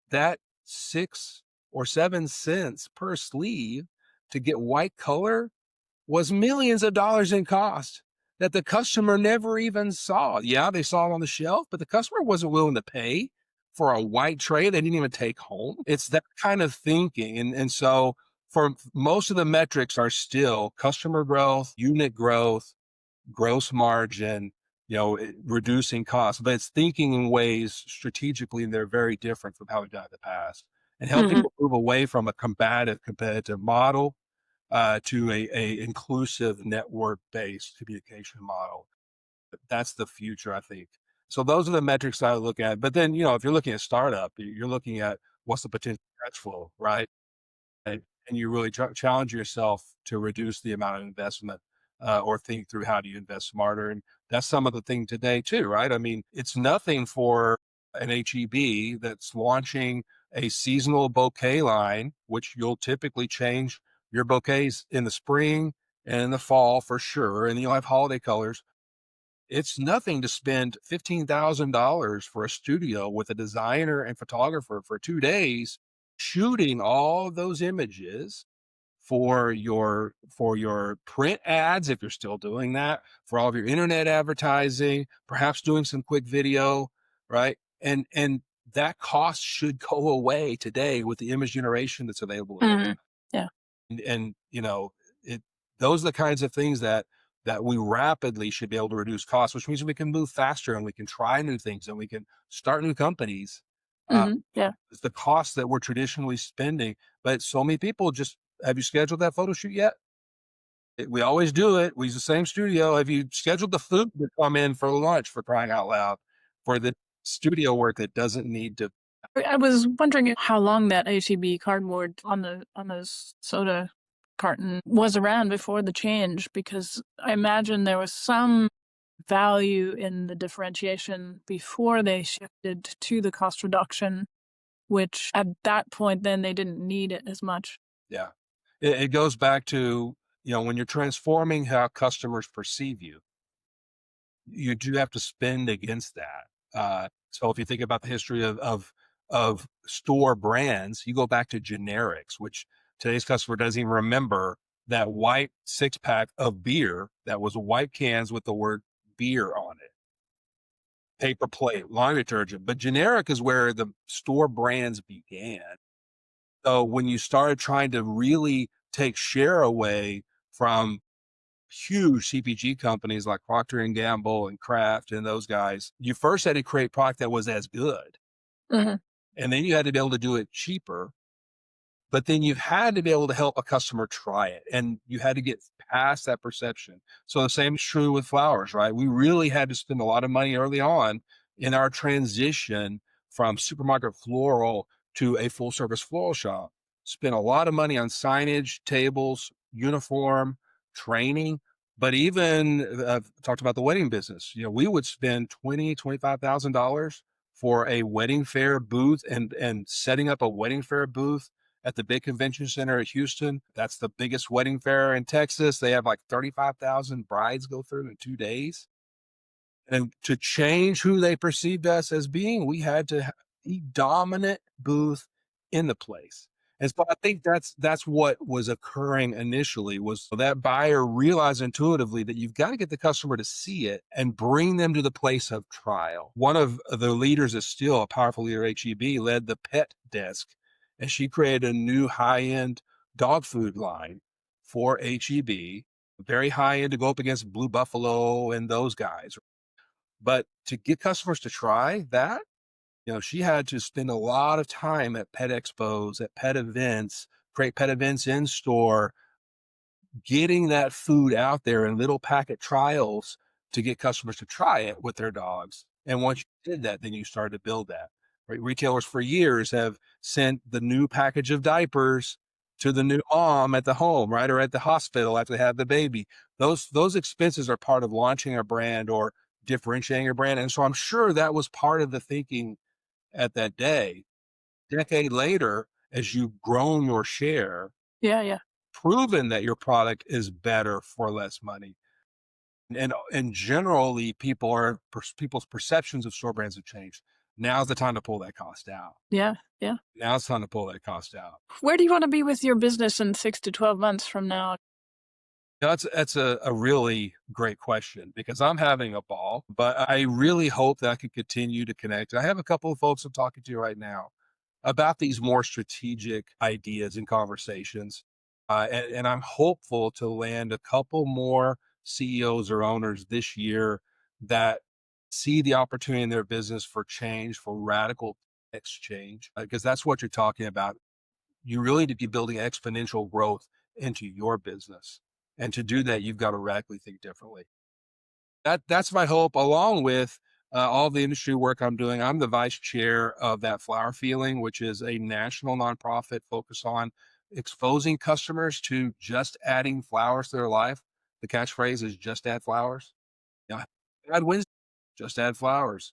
Speaker 2: 6 or 7 cents per sleeve to get white color was millions of dollars in cost that the customer never even saw. Yeah, they saw it on the shelf, but the customer wasn't willing to pay for a white tray they didn't even take home. It's that kind of thinking. And so for most of the metrics are still customer growth, unit growth, gross margin, reducing costs, but it's thinking in ways strategically, and they're very different from how we've done it in the past, and helping people move away from a combative, competitive model to a inclusive network-based communication model. That's the future, I think. So those are the metrics I look at. But then, if you're looking at startup, you're looking at what's the potential cash flow, right? And you really challenge yourself to reduce the amount of investment, or think through how do you invest smarter. And that's some of the thing today too, right? I mean, it's nothing for an HEB that's launching a seasonal bouquet line, which you'll typically change your bouquets in the spring and in the fall for sure. And you'll have holiday colors. It's nothing to spend $15,000 for a studio with a designer and photographer for 2 days shooting all those images for your print ads, if you're still doing that, for all of your internet advertising, perhaps doing some quick video, right? And that cost should go away today with the image generation that's available.
Speaker 1: Yeah.
Speaker 2: And it those are the kinds of things that we rapidly should be able to reduce costs, which means we can move faster and we can try new things and we can start new companies.
Speaker 1: Yeah.
Speaker 2: It's the cost that we're traditionally spending, but so many people just, have you scheduled that photo shoot yet? We always do it. We use the same studio. Have you scheduled the food to come in for lunch, for crying out loud, for the studio work that doesn't need to?
Speaker 1: I was wondering how long that HEB cardboard on the soda carton was around before the change, because I imagine there was some value in the differentiation before they shifted to the cost reduction, which at that point then they didn't need it as much.
Speaker 2: Yeah. It goes back to, when you're transforming how customers perceive you, you do have to spend against that. So if you think about the history of store brands, you go back to generics, which today's customer doesn't even remember that white 6-pack of beer that was white cans with the word beer on it, paper plate, laundry detergent. But generic is where the store brands began. So when you started trying to really take share away from huge CPG companies like Procter and Gamble and Kraft and those guys, you first had to create product that was as good.
Speaker 1: Mm-hmm.
Speaker 2: And then you had to be able to do it cheaper. But then you had to be able to help a customer try it. And you had to get past that perception. So the same is true with flowers, right? We really had to spend a lot of money early on in our transition from supermarket floral to a full service floral shop. Spent a lot of money on signage, tables, uniform, training. But even I've talked about the wedding business. We would spend $25,000 for a wedding fair booth and setting up a wedding fair booth at the big convention center at Houston. That's the biggest wedding fair in Texas. They have like 35,000 brides go through in 2 days. And to change who they perceived us as being, we had to have the dominant booth in the place. And so I think that's what was occurring initially, was that buyer realized intuitively that you've got to get the customer to see it and bring them to the place of trial. One of the leaders is still a powerful leader at HEB, led the pet desk, and she created a new high-end dog food line for HEB, very high-end, to go up against Blue Buffalo and those guys. But to get customers to try that, she had to spend a lot of time at pet expos, at pet events, create pet events in store, getting that food out there in little packet trials to get customers to try it with their dogs. And once you did that, then you started to build that. Right? Retailers for years have sent the new package of diapers to the new mom at the home, right? Or at the hospital after they have the baby. Those expenses are part of launching a brand or differentiating a brand. And so I'm sure that was part of the thinking at that day. Decade later, as you've grown your share,
Speaker 1: Yeah.
Speaker 2: proven that your product is better for less money, and generally people's perceptions of store brands have changed. Now's the time to pull that cost out.
Speaker 1: Yeah.
Speaker 2: Now's the time to pull that cost out.
Speaker 1: Where do you want to be with your business in 6 to 12 months from now?
Speaker 2: That's a really great question, because I'm having a ball, but I really hope that I can continue to connect. I have a couple of folks I'm talking to right now about these more strategic ideas and conversations. And I'm hopeful to land a couple more CEOs or owners this year that see the opportunity in their business for change, for radical exchange, because that's what you're talking about. You really need to be building exponential growth into your business. And to do that, you've got to radically think differently. That's my hope, along with all the industry work I'm doing. I'm the vice chair of that Flower Feeling, which is a national nonprofit focused on exposing customers to just adding flowers to their life. The catchphrase is just add flowers. Yeah. Add Wednesday, just add flowers.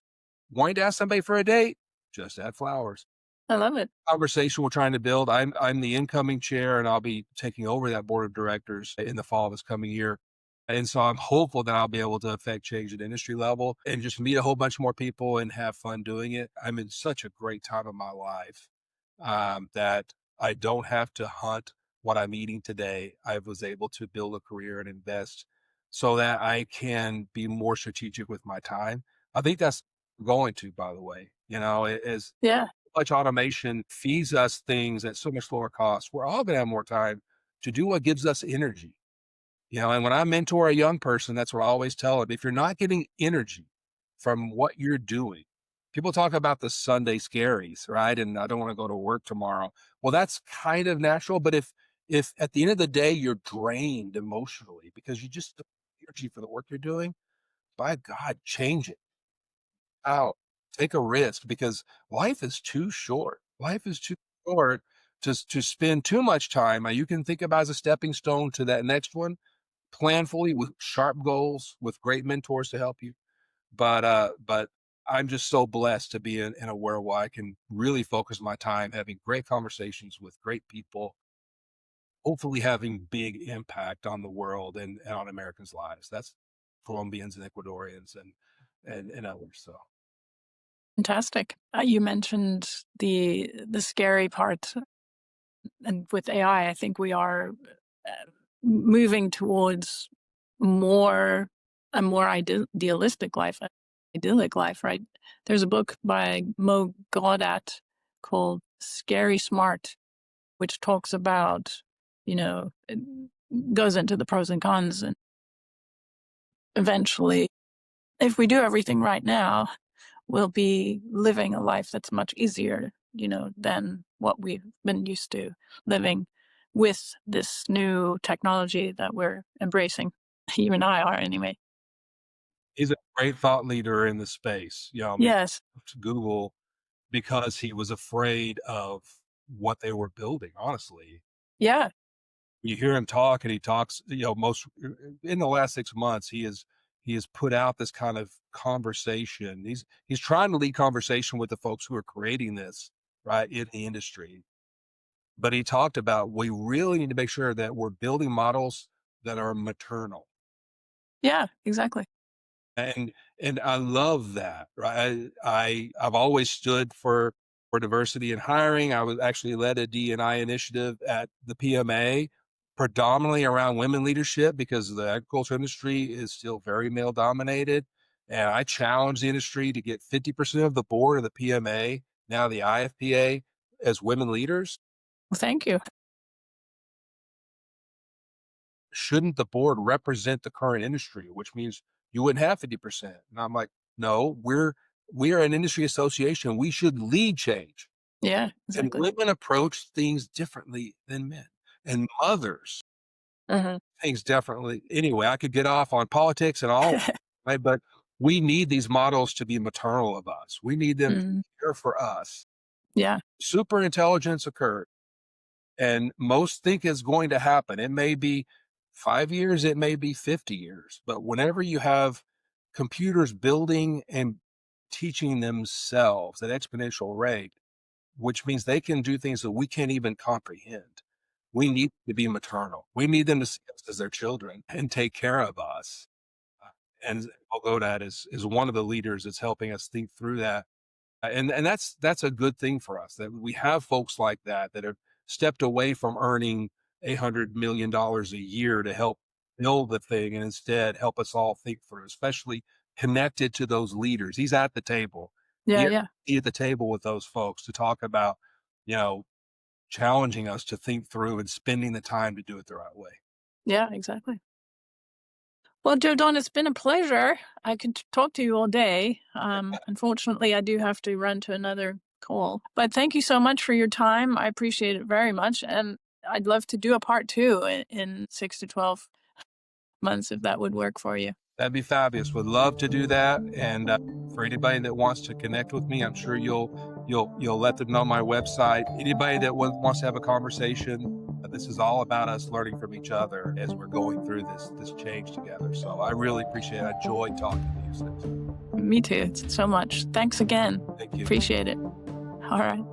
Speaker 2: Wanting to ask somebody for a date, just add flowers.
Speaker 1: I love it.
Speaker 2: Conversation we're trying to build. I'm the incoming chair, and I'll be taking over that board of directors in the fall of this coming year. And so I'm hopeful that I'll be able to affect change at industry level and just meet a whole bunch more people and have fun doing it. I'm in such a great time of my life that I don't have to hunt what I'm eating today. I was able to build a career and invest so that I can be more strategic with my time. I think that's going to, by the way, as
Speaker 1: Yeah.
Speaker 2: much automation feeds us things at so much lower cost. We're all going to have more time to do what gives us energy. And when I mentor a young person, that's what I always tell them. If you're not getting energy from what you're doing, people talk about the Sunday scaries, right? And I don't want to go to work tomorrow. Well, that's kind of natural. But if at the end of the day, you're drained emotionally because you just don't have energy for the work you're doing, by God, change it out. Take a risk because life is too short. Life is too short to spend too much time. You can think about as a stepping stone to that next one, planfully with sharp goals, with great mentors to help you. But I'm just so blessed to be in a world where I can really focus my time having great conversations with great people, hopefully having big impact on the world and on Americans' lives. That's Colombians and Ecuadorians and others. So
Speaker 1: Fantastic. You mentioned the scary part, and with AI, I think we are moving towards a more idealistic life, idyllic life, right? There's a book by Mo Gaudat called Scary Smart, which talks about, it goes into the pros and cons. And eventually, if we do everything right now, we'll be living a life that's much easier, than what we've been used to living with this new technology that we're embracing. You and I are, anyway.
Speaker 2: he's a great thought leader in the space.
Speaker 1: Yes.
Speaker 2: To Google because he was afraid of what they were building, honestly.
Speaker 1: Yeah.
Speaker 2: You hear him talk and he talks, most in the last 6 months, he has put out this kind of conversation. He's trying to lead conversation with the folks who are creating this, right, in the industry. But he talked about we really need to make sure that we're building models that are maternal.
Speaker 1: Yeah, exactly.
Speaker 2: And I love that, right? I've always stood for diversity in hiring. I was actually led a D&I initiative at the PMA, predominantly around women leadership because the agriculture industry is still very male dominated. And I challenged the industry to get 50% of the board of the PMA, now the IFPA, as women leaders.
Speaker 1: Well, thank you.
Speaker 2: Shouldn't the board represent the current industry, which means you wouldn't have 50%? And I'm like, no, we are an industry association. We should lead change.
Speaker 1: Yeah,
Speaker 2: And
Speaker 1: exactly.
Speaker 2: women approach things differently than men. And mothers
Speaker 1: Mhm.
Speaker 2: things differently. Anyway, I could get off on politics and all, right? But we need these models to be maternal of us. We need them to
Speaker 1: Mhm.
Speaker 2: care for us.
Speaker 1: Yeah.
Speaker 2: Super intelligence occurred. And most think it's going to happen. It may be 5 years, it may be 50 years, but whenever you have computers building and teaching themselves at exponential rate, which means they can do things that we can't even comprehend. We need to be maternal. We need them to see us as their children and take care of us. And although that is one of the leaders that's helping us think through that, and that's a good thing for us that we have folks like that have stepped away from earning $800 million a year to help build the thing and instead help us all think through, especially connected to those leaders. He's at the table.
Speaker 1: Yeah,
Speaker 2: He's
Speaker 1: yeah.
Speaker 2: at the table with those folks to talk about, you know, challenging us to think through and spending the time to do it the right way.
Speaker 1: Yeah, exactly. Well, Joe Don, it's been a pleasure. I could talk to you all day. Unfortunately, I do have to run to another call. But thank you so much for your time. I appreciate it very much. And I'd love to do a part 2 in 6 to 12 months if that would work for you.
Speaker 2: That'd be fabulous. Would love to do that. And for anybody that wants to connect with me, I'm sure you'll let them know my website. Anybody that wants to have a conversation, this is all about us learning from each other as we're going through this change together. So I really appreciate it. I enjoy talking to you, Suse.
Speaker 1: Me too. So much. Thanks again.
Speaker 2: Thank you.
Speaker 1: Appreciate it. All right.